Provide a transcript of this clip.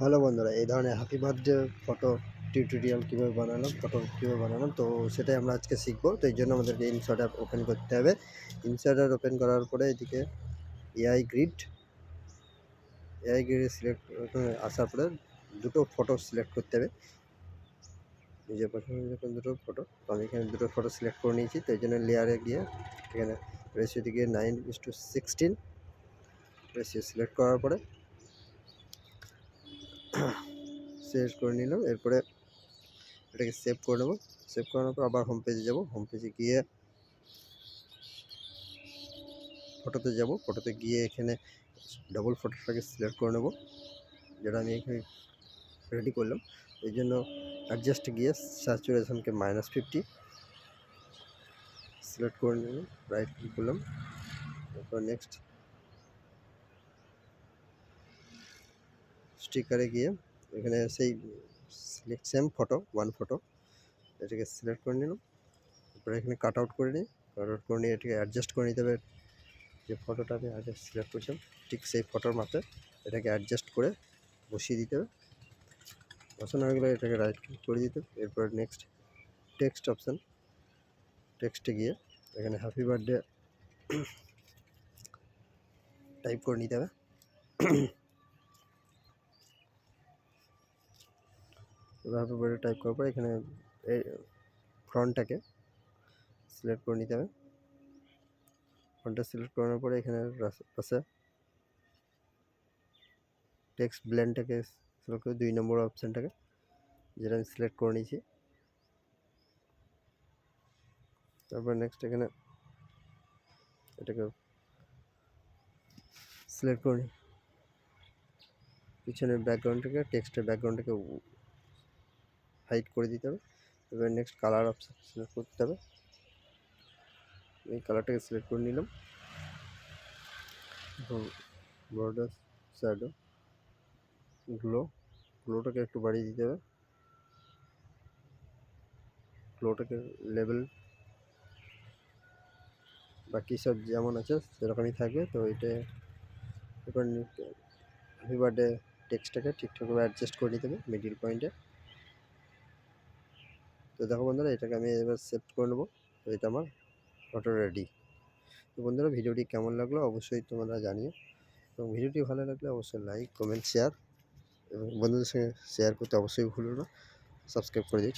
Hello বন্ধুরা, এই ধরনের হ্যাপি বার্থডে ফটো টিউটোরিয়াল কীভাবে বানালাম তো সেটাই আমরা আজকে শিখবো। তো এই জন্য আমাদেরকে ইনসার্ট অ্যাপ ওপেন করতে হবে। ইনসার্ট অ্যাপ ওপেন করার পরে এদিকে এআই গ্রিড সিলেক্ট আসার পরে দুটো ফটো সিলেক্ট করতে হবে, নিজের পছন্দের যখন দুটো ফটো। তো আমি এখানে দুটো ফটো সিলেক্ট করে নিয়েছি। তো এই জন্য লেয়ারে গিয়ে এখানে রেশিওতে গিয়ে 9:16 রেশিও সিলেক্ট করার পরে সিলেক্ট করে নিলাম। এরপরে এটাকে সেভ করে নেবো। সেভ করানোর পর আবার হোম পেজে যাবো। হোম পেজে গিয়ে ফটোতে গিয়ে এখানে ডবল ফটোটাকে সিলেক্ট করে নেবো, যেটা আমি এখানে রেডি করলাম। এই জন্য অ্যাডজাস্ট গিয়ে স্যাচুরেশনকে -50 সিলেক্ট করে নিলাম, রাইট ক্লিক করলাম। তারপর নেক্সট স্টিকারে গিয়ে এখানে সেই সিলেক্ট সেম ফটো এটাকে সিলেক্ট করে নিলাম। তারপরে এখানে কাট আউট করে নিয়ে এটাকে অ্যাডজাস্ট করে নিতে হবে। যে ফটোটা আমি আগে সিলেক্ট করছিলাম ঠিক সেই ফটোর মাপে এটাকে অ্যাডজাস্ট করে বসিয়ে দিতে হবে। বসানো হয়ে গেলে এটাকে রাইট ক্লিক করে দিতে হবে। এরপর নেক্সট টেক্সট অপশান, টেক্সটে গিয়ে এখানে হ্যাপি বার্থডে টাইপ করে নিতে হবে। হ্যাপি বার্থডে টাইপ করার পর এখানে এই ফ্রন্টটাকে সিলেক্ট করে নিতে হবে। ফ্রন্টটা সিলেক্ট করানোর পরে এখানে পাশে টেক্সট ব্লেন্ডটাকে সিলেক্ট করে 2 নম্বর অপশানটাকে, যেটা আমি সিলেক্ট করে নিয়েছি। তারপর নেক্সট এখানে এটাকে সিলেক্ট করে নিই, পিছনের ব্যাকগ্রাউন্ডটাকে টেক্সটের ব্যাকগ্রাউন্ডটাকে হাইড করে দিতে হবে। এবার নেক্সট কালার অপশান সিলেক্ট করতে হবে। এই কালারটাকে সিলেক্ট করে নিলাম। বর্ডার শ্যাডো গ্লোটাকে একটু বাড়িয়ে দিতে হবে। গ্লোটাকে লেভেল বাকি সব যেমন আছে সেরকমই থাকবে। তো এটা এবার হ্যাপি বার্থডে টেক্সটটাকে ঠিকঠাকভাবে অ্যাডজাস্ট করে নিতে হবে মিডিল পয়েন্টে। তো দেখো বন্ধুরা, এটাকে আমি এবার সেভ করে নেবো। তো এটা আমার ফটো রেডি। তো বন্ধুরা, ভিডিওটি কেমন লাগলো অবশ্যই তোমরা জানিও, এবং ভিডিওটি ভালো লাগলে অবশ্যই লাইক, কমেন্ট, শেয়ার এবং বন্ধুদের সঙ্গে শেয়ার করতে অবশ্যই ভুলো না। সাবস্ক্রাইব করে দিও।